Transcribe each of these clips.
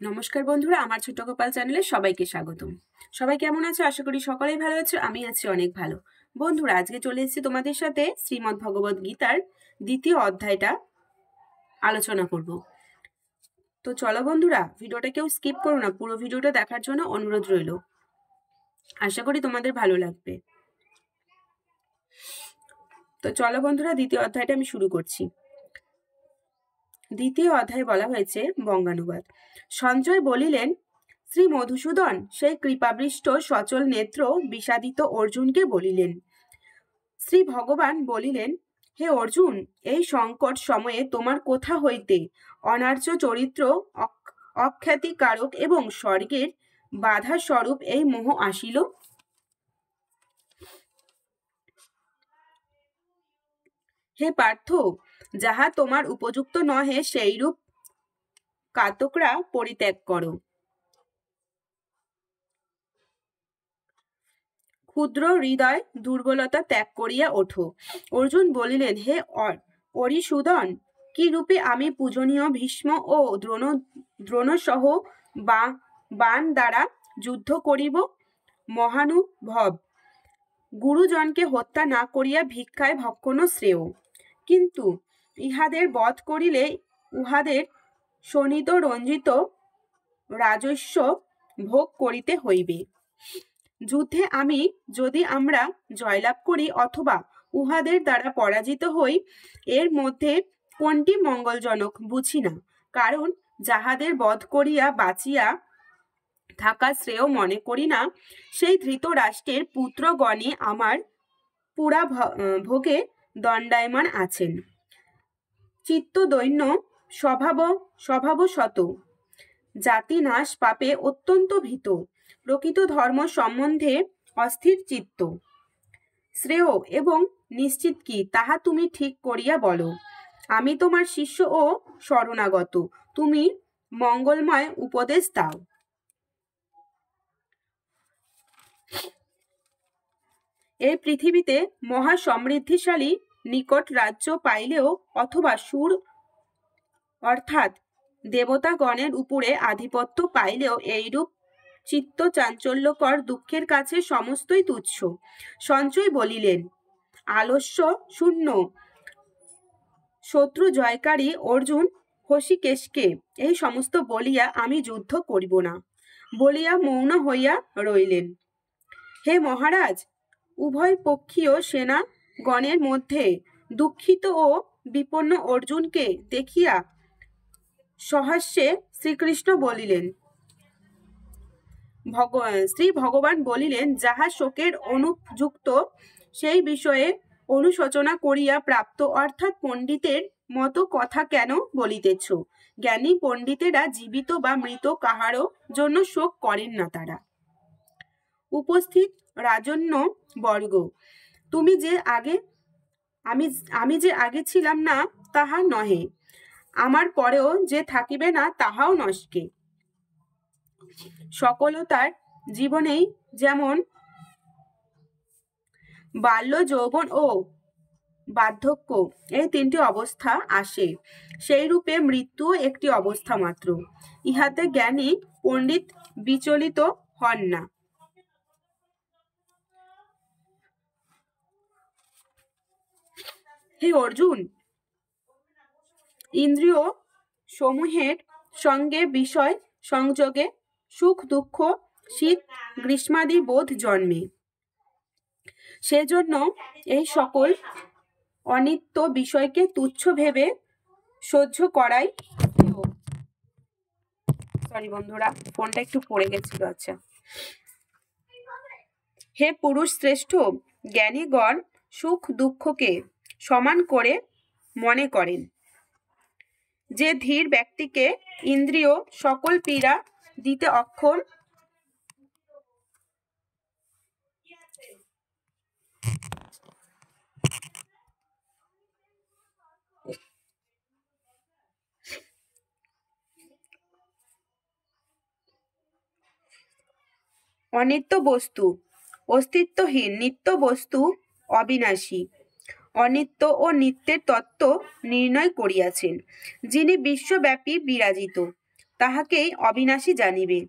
নমস্কার বন্ধুরা, আমার ছোট্ট গোপাল চ্যানেলে সবাইকে স্বাগতম। সবাই কেমন আছো? আশা করি সকলেই ভালো আছো। আমি আছি অনেক ভালো। বন্ধুরা, আজকে চলে এসেছি তোমাদের সাথে শ্রীমদ্ ভগবদ গীতার দ্বিতীয় অধ্যায়টা আলোচনা করব। তো চলো বন্ধুরা, ভিডিওটা কেউ স্কিপ করো না, পুরো ভিডিওটা দেখার জন্য অনুরোধ রইল। আশা করি তোমাদের ভালো লাগবে। তো চলো বন্ধুরা, দ্বিতীয় অধ্যায়টা আমি শুরু করছি। দ্বিতীয় অধ্যায়ে বলা হয়েছে বঙ্গানুবাদ। সঞ্জয় বলিলেন, শ্রী মধুসূদন সেই কৃপাবৃষ্ট সচল নেত্র বিষাদিত অর্জুনকে বলিলেন। শ্রী ভগবান বলিলেন, হে অর্জুন, এই সংকট সময়ে তোমার কোথা হইতে অনার্য চরিত্র, অখ্যাতিকারক এবং স্বর্গের বাধা স্বরূপ এই মোহ আসিল? হে পার্থ, যাহা তোমার উপযুক্ত নহে সেইরূপ কাতকরা পরিত্যাগ করো। ক্ষুদ্র হৃদয় দুর্বলতা ত্যাগ করিয়া ওঠো। অর্জুন বলিলেন, হে অরিসুদন, কি রূপে আমি পূজনীয় ভীষ্ম ও দ্রোণসহ বাণ দ্বারা যুদ্ধ করিব? মহানুভব, গুরুজনকে হত্যা না করিয়া ভিক্ষায় ভক্ষণ শ্রেয়। কিন্তু ইহাদের বধ করিলে উহাদের শোণিত রঞ্জিত রাজস্ব ভোগ করিতে হইবে। যুদ্ধে যদি আমরা জয়লাভ করি অথবা উহাদের দ্বারা পরাজিত হই, এর মধ্যে কোনটি মঙ্গলজনক বুঝি না। কারণ যাহাদের বধ করিয়া বাঁচিয়া থাকা শ্রেয় মনে করি না, সেই ধৃতরাষ্ট্রের পুত্রগণে আমার পুরা ভোগে দণ্ডায়মান আছেন। চিত্তদৈন্য স্বভাবশত, জাতি নাশ পাপে অত্যন্ত ভীত, প্রকৃত ধর্ম সম্বন্ধে অস্থির চিত্ত। শ্রেয় এবং নিশ্চিত কি, তাহা তুমি ঠিক করিয়া বলো। আমি তোমার শিষ্য ও শরণাগত, তুমি মঙ্গলময় উপদেশ দাও। এই পৃথিবীতে মহা সমৃদ্ধিশালী নিকট রাজ্য পাইলেও অথবা সুর অর্থাৎ দেবতাগণের উপরে আধিপত্য পাইলেও এইরূপ চিত্ত চাঞ্চল্যকর দুঃখের কাছে সমস্তই তুচ্ছ। সঞ্জয় বলিলেন, আলস্য শূন্য শত্রু জয়কারী অর্জুন হষিকেশকে এই সমস্ত বলিয়া আমি যুদ্ধ করিব না বলিয়া মৌন হইয়া রইলেন। হে মহারাজ, উভয় পক্ষীয় সেনা গণের মধ্যে দুঃখিত ও বিপন্ন অর্জুনকে দেখিয়া সহাস্যে শ্রীকৃষ্ণ বলিলেন, শ্রী ভগবান বলিলেন, যাহা শোকের অনুপযুক্ত সেই বিষয়ে অনুশোচনা করিয়া প্রাপ্ত অর্থাৎ পণ্ডিতের মতো কথা কেন বলিতেছ? জ্ঞানী পণ্ডিতেরা জীবিত বা মৃত কাহারও জন্য শোক করেন না। তারা উপস্থিত রাজন্য বর্গ, তুমি যে আগে আমি যে আগে ছিলাম না তাহা নহে, আমার পরেও যে থাকিবে না তাহাও নস্কে। সকলতার জীবনেই যেমন বাল্য, যৌবন ও বার্ধক্য এই তিনটি অবস্থা আসে, সেই রূপে মৃত্যু একটি অবস্থা মাত্র। ইহাতে জ্ঞানী পণ্ডিত বিচলিত হন না। হে অর্জুন, ইন্দ্রিয় সমূহের সঙ্গে বিষয় সংযোগে সুখ দুঃখ শীত গ্রীষ্মাদি বোধ জন্মে। সেজন্য এই সকল অনিত্য বিষয়কে তুচ্ছ ভেবে সহ্য করাই। সরি বন্ধুরা, ফোনটা একটু পড়ে গেছিল। আচ্ছা, হে পুরুষ শ্রেষ্ঠ, জ্ঞানীগণ সুখ দুঃখকে সমান করে মনে করেন। যে ধীর ব্যক্তিকে ইন্দ্রিয় সকল পীড়া দিতে অক্ষম, অনিত্য বস্তু অস্তিত্বহীন, নিত্য বস্তু অবিনাশী, অনিত্য ও নিত্যের তত্ত্ব নির্ণয় করিয়াছেন, যিনি বিশ্বব্যাপী বিরাজিত, তাহাকেই অবিনাশী জানিবে।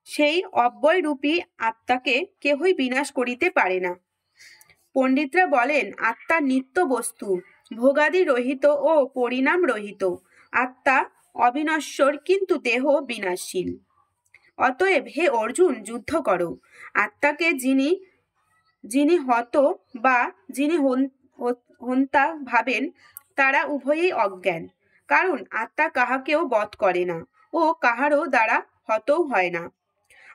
সেই অব্যয়রূপী আত্মাকে কেহই বিনাশ করিতে পারে না। পণ্ডিতরা বলেন, আত্মা নিত্য বস্তু, ভোগাদি রহিত ও পরিণাম রহিত। আত্মা অবিনশ্বর, কিন্তু দেহ বিনাশশীল। অতএব হে অর্জুন, যুদ্ধ করো। আত্মাকে যিনি হত বা যিনি হন্তা ভাবেন, তারা উভয়েই অজ্ঞান। কারণ আত্মা কাহাকেও বধ করে না ও কাহারও দ্বারা হতও হয় না।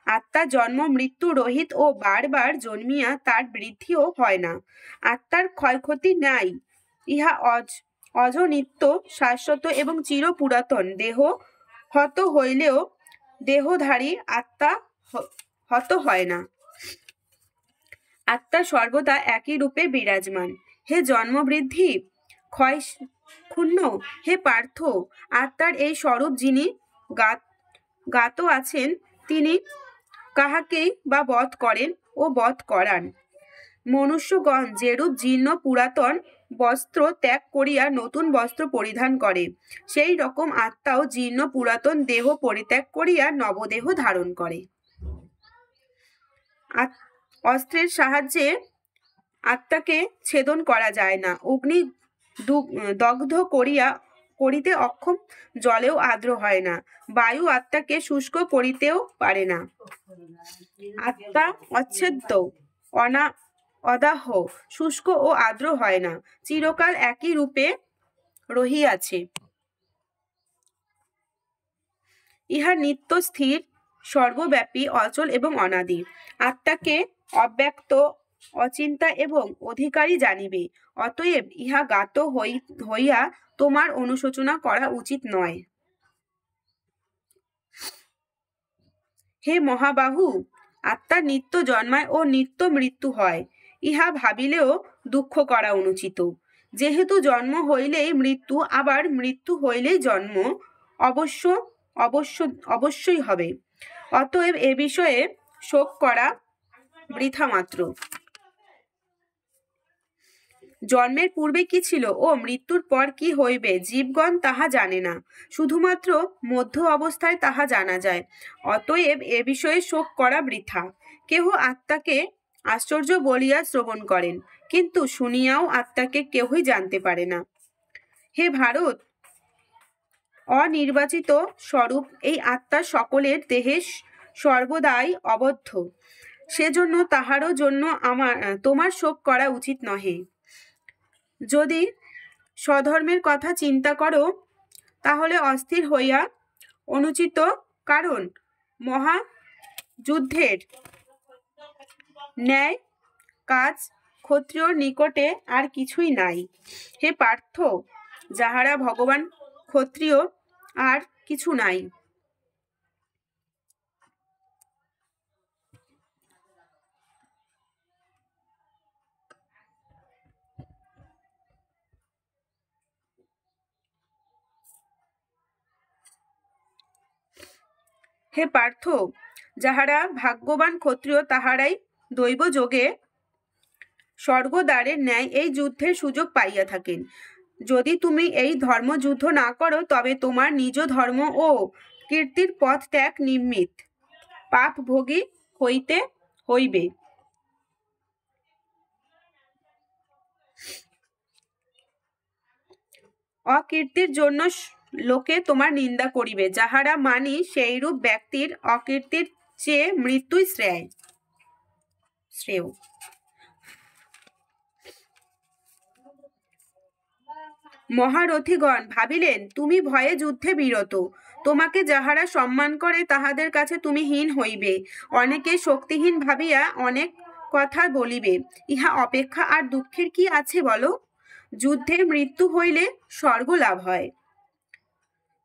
আত্মা জন্ম মৃত্যু রহিত ও বারবার জন্মিয়া তার বৃদ্ধিও হয় না। আত্মার ক্ষয়ক্ষতি নাই। ইহা অজ নিত্য, শাশ্বত এবং চির পুরাতন। দেহ হত হইলেও দেহধারী আত্মা হত হয় না। আত্মা সর্বদা একই রূপে বিরাজমান। হে জন্মবৃদ্ধি ক্ষয় ক্ষুণ্ণ, হে পার্থ, আত্মার এই স্বরূপ যিনি জ্ঞাত আছেন, তিনি কাহাকেই বা বধ করেন ও বধ করান। মনুষ্যগণ যেরূপ জীর্ণ পুরাতন বস্ত্র ত্যাগ করিয়া নতুন বস্ত্র পরিধান করে, সেই রকম আত্মাও জীর্ণ পুরাতন দেহ পরিত্যাগ করিয়া নবদেহ ধারণ করে। অস্ত্রের সাহায্যে আত্মাকে ছেদন করা যায় না। অগ্নি দগ্ধ করিতে অক্ষম জলেও আর্দ্র হয় না। বায়ু আত্মাকে শুষ্ক করিতেও পারে না। আত্মা অচ্ছেদ্য, অদাহ, শুষ্ক ও আর্দ্র হয় না, চিরকাল একই রূপে রহিয়াছে। ইহা নিত্য, স্থির, সর্বব্যাপী, অচল এবং অনাদি। আত্মাকে অব্যক্ত, অচিন্তা এবং অধিকারী জানিবে। অতএব ইহা জ্ঞাত হইয়া তোমার অনুশোচনা করা উচিত নয়। হে মহাবাহু, আত্মা নিত্য জন্মায় ও নিত্য মৃত্যু হয়, ইহা ভাবিলেও দুঃখ করা অনুচিত। যেহেতু জন্ম হইলেই মৃত্যু, আবার মৃত্যু হইলেই জন্ম অবশ্যই হবে। অতএব এ বিষয়ে শোক করা বৃথা মাত্র। জন্মের পূর্বে কি ছিল ও মৃত্যুর পর কি হইবে, জীবগণ তাহা জানে না। শুধুমাত্র মধ্য অবস্থায় তাহা জানা যায়। অতএব এ বিষয়ে শোক করা বৃথা। কেহ আত্মাকে আশ্চর্য বলিয়া শ্রবণ করেন, কিন্তু শুনিয়াও আত্মাকে কেহই জানতে পারে না। হে ভারত, অনির্বাচিত স্বরূপ এই আত্মা সকলের দেহে সর্বদাই অবদ্ধ। সেজন্য তাহারও জন্য তোমার শোক করা উচিত নহে। যদি স্বধর্মের কথা চিন্তা করো, তাহলে অস্থির হইয়া অনুচিত, কারণ মহাযুদ্ধের ন্যায় কাজ ক্ষত্রিয়র নিকটে আর কিছুই নাই। হে পার্থ, যাহারা ভগবান ক্ষত্রিয়, আর কিছু নাই। হে পার্থ, যাহারা ভাগ্যবান ক্ষত্রিয়, তাহারাই দৈব যোগে স্বর্গদ্বারের ন্যায় এই যুদ্ধের সুযোগ পাইয়া থাকেন। যদি তুমি এই ধর্মযুদ্ধ না করো, তবে তোমার নিজ ধর্ম ও কীর্তির পথ ত্যাগ নিমিত্ত পাপ ভোগী হইতে হইবে। অকীর্তির জন্য লোকে তোমার নিন্দা করিবে। যাহারা মানি, সেইরূপ ব্যক্তির অকীর্তির চেয়ে মৃত্যুই শ্রেয়। মহারথীগণ ভাবিলেন, তুমি ভয়ে যুদ্ধে বিরত। তোমাকে যাহারা সম্মান করে, তাহাদের কাছে তুমি হীন হইবে। অনেকে শক্তিহীন ভাবিয়া অনেক কথা বলিবে। ইহা অপেক্ষা আর দুঃখের কি আছে বলো? যুদ্ধে মৃত্যু হইলে স্বর্গ লাভ হয়,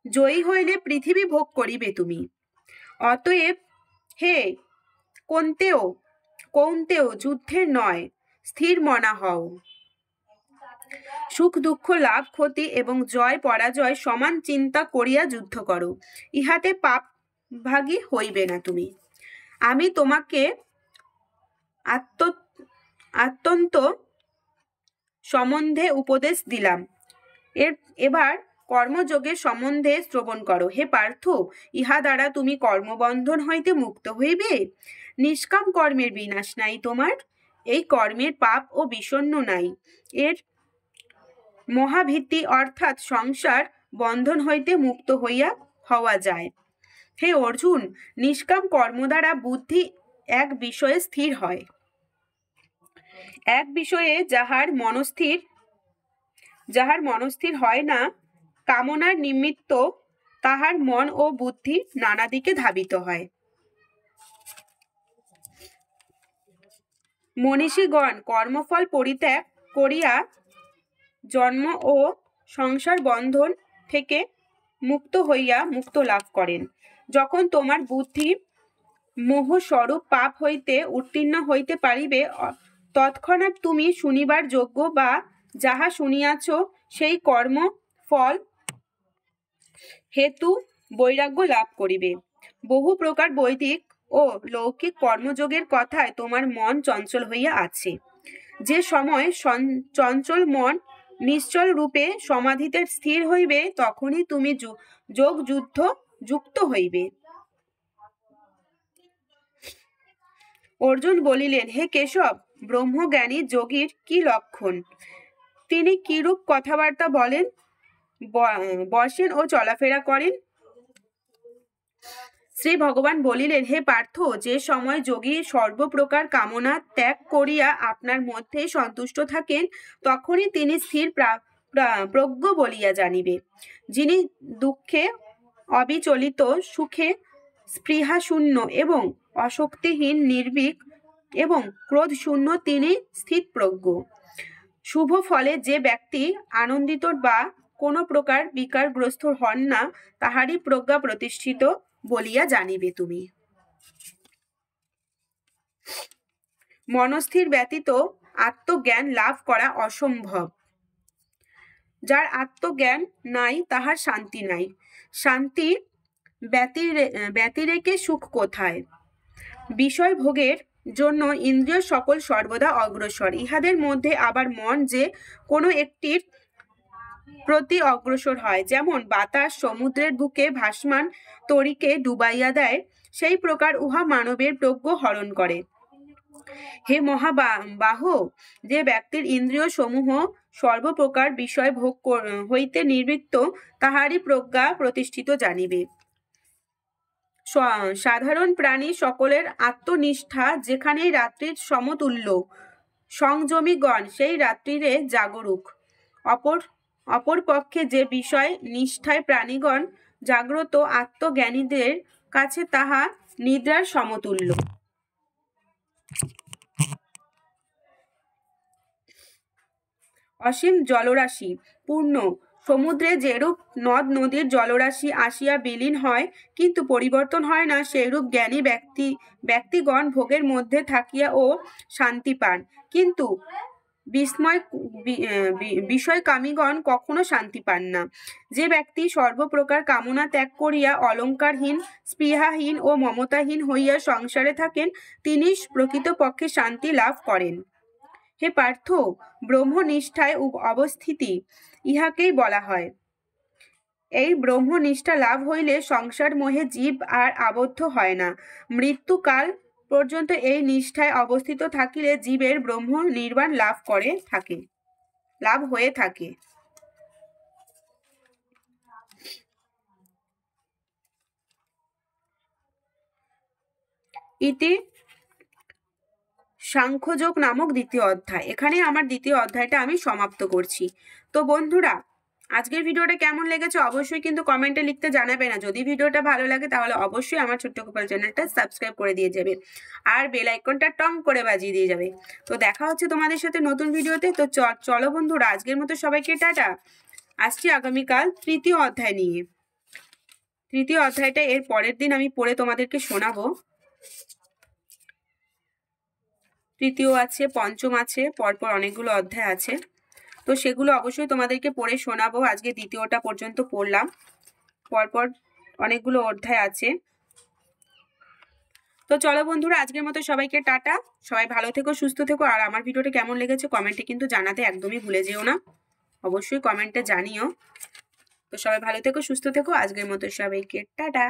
জয়ী হইলে পৃথিবী ভোগ করিবে তুমি। অতএব হে কৌন্তেয়, যুদ্ধের নয়, স্থির মনা হও। সুখ দুঃখ, লাভ ক্ষতি এবং জয় পরাজয় সমান চিন্তা করিয়া যুদ্ধ করো। ইহাতে পাপ ভাগী হইবে না তুমি। আমি তোমাকে অত্যন্ত সম্বন্ধে উপদেশ দিলাম। এবার কর্মযোগের সম্বন্ধে শ্রবণ করো। হে পার্থ, ইহা দ্বারা তুমি কর্মবন্ধন হইতে মুক্ত হইবে। নিষ্কাম কর্মের বিনাশ নাই তোমার, এই কর্মের পাপ ও বিষণ্ণ নাই। এর মহাভিত্তি অর্থাৎ সংসার বন্ধন হইতে মুক্ত হওয়া যায়। হে অর্জুন, নিষ্কাম কর্ম দ্বারা বুদ্ধি এক বিষয়ে স্থির হয়। এক বিষয়ে যাহার মনস্থির হয় না, কামনার নিমিত্ত তাহার মন ও বুদ্ধি নানা দিকে ধাবিত হয়। মনীষীগণ কর্মফল পরিত্যাগ করিয়া জন্ম ও সংসার বন্ধন থেকে মুক্ত হইয়া মুক্ত লাভ করেন। যখন তোমার বুদ্ধি মোহস্বরূপ পাপ হইতে উত্তীর্ণ হইতে পারিবে, তৎক্ষণাৎ তুমি শুনিবার যোগ্য বা যাহা শুনিয়াছ সেই কর্ম ফল হেতু বৈরাগ্য লাভ করিবে। বহু প্রকার বৈদিক ও লৌকিক কর্মযোগের কথায় তোমার মন চঞ্চল হইয়া আছে। যে সময় চঞ্চল মন নিশ্চল রূপে সমাধিতে স্থির হইবে, তখনই তুমি যোগ যুক্ত হইবে। অর্জুন বলিলেন, হে কেশব, ব্রহ্মজ্ঞানী যোগীর কি লক্ষণ? তিনি কিরূপ কথাবার্তা বলেন, বসেন ও চলাফেরা করেন? শ্রী ভগবান বলিলেন, হে পার্থ, যে সময় যোগী সর্বপ্রকার কামনা ত্যাগ করিয়া আপনার মধ্যে সন্তুষ্ট থাকেন, তখনই তিনি স্থির প্রজ্ঞ বলিয়া জানিবে। যিনি দুঃখে অবিচলিত, সুখে স্পৃহাশূন্য এবং অশক্তিহীন, নির্ভীক এবং ক্রোধ শূন্য, তিনি স্থিতপ্রজ্ঞ। শুভ ফলে যে ব্যক্তি আনন্দিত বা কোনো প্রকার বিকারগ্রস্ত হন না, তাহারই প্রজ্ঞা প্রতিষ্ঠিত বলিয়া জানিবে তুমি। মনস্থির ব্যতীত আত্মজ্ঞান লাভ করা অসম্ভব। যার আত্মজ্ঞান নাই, তাহার শান্তি নাই। শান্তি ব্যতিরেকে সুখ কোথায়? বিষয় ভোগের জন্য ইন্দ্রিয় সকল সর্বদা অগ্রসর। ইহাদের মধ্যে আবার মন যে কোনো একটির প্রতি অগ্রসর হয়। যেমন বাতাস সমুদ্রের বুকে ভাসমান তরীকে ডুবাইয়া দেয়, সেই প্রকার উহা মানবের প্রজ্ঞ হরণ করে। হে মহাবাহ, যে ব্যক্তির ইন্দ্রিয় সমূহ সর্বপ্রকার বিষয় ভোগ হইতে নিবৃত্ত, তাহারই প্রজ্ঞা প্রতিষ্ঠিত জানিবে। সাধারণ প্রাণী সকলের আত্মনিষ্ঠা যেখানেই রাত্রির সমতুল্য, সংযমীগণ সেই রাত্রিরে জাগরুক। অপরপক্ষে যে বিষয় নিষ্ঠায় প্রাণীগণ জাগ্রত, আত্মজ্ঞানীদের কাছে তাহা নিদ্রার সমতুল্য। অসীম জলরাশি পূর্ণ সমুদ্রে যেরূপ নদ নদীর জলরাশি আসিয়া বিলীন হয় কিন্তু পরিবর্তন হয় না, সেইরূপ জ্ঞানী ব্যক্তিগণ ভোগের মধ্যে থাকিয়া ও শান্তি পান, কিন্তু বিষয়কামীগণ কখনো শান্তি পান না। যে ব্যক্তি সর্বপ্রকার কামনা ত্যাগ করিয়া অলঙ্কারহীন, স্পৃহাহীন ও মমতাহীন হইয়া সংসারে থাকেন, তিনি প্রকৃতপক্ষে শান্তি লাভ করেন। হে পার্থ, ব্রহ্মনিষ্ঠায় অবস্থিতি ইহাকেই বলা হয়। এই ব্রহ্মনিষ্ঠা লাভ হইলে সংসার মোহে জীব আর আবদ্ধ হয় না। মৃত্যুকাল পর্যন্ত এই নিষ্ঠায় অবস্থিত থাকিলে জীবের ব্রহ্ম নির্বাণ লাভ হয়ে থাকে। ইতি সাংখ্যযোগ নামক দ্বিতীয় অধ্যায়। এখানে আমার দ্বিতীয় অধ্যায়টা আমি সমাপ্ত করছি। তো বন্ধুরা, আজকের ভিডিওটা কেমন লেগেছে অবশ্যই কিন্তু কমেন্টে লিখতে জানাবে না। যদি ভিডিওটা ভালো লাগে তাহলে অবশ্যই আমার ছোট্ট গোপাল চ্যানেলটা সাবস্ক্রাইব করে দিয়ে যাবে আর বেল আইকনটা টং করে বাজিয়ে দিয়ে যাবে। তো দেখা হচ্ছে তোমাদের সাথে নতুন ভিডিওতে। তো চলো বন্ধুরা, আজকের মতো সবাইকে টাটা। আসছি আগামীকাল তৃতীয় অধ্যায় নিয়ে। তৃতীয় অধ্যায়টা এর পরের দিন আমি পড়ে তোমাদেরকে শোনাবো। তৃতীয় আছে, পঞ্চম আছে, পরপর অনেকগুলো অধ্যায় আছে, তো সেগুলো অবশ্যই তোমাদেরকে পড়ে শোনাবো। আজকে দ্বিতীয়টা পর্যন্ত পড়লাম, পরপর অনেকগুলো অধ্যায় আছে। তো চলো বন্ধুরা, আজকের মতো সবাইকে টাটা। সবাই ভালো থেকো, সুস্থ থেকো। আর আমার ভিডিওটা কেমন লেগেছে কমেন্টে কিন্তু জানাতে একদমই ভুলে যেও না, অবশ্যই কমেন্টে জানিও। তো সবাই ভালো থেকো, সুস্থ থেকো। আজকের মতো সবাইকে টাটা।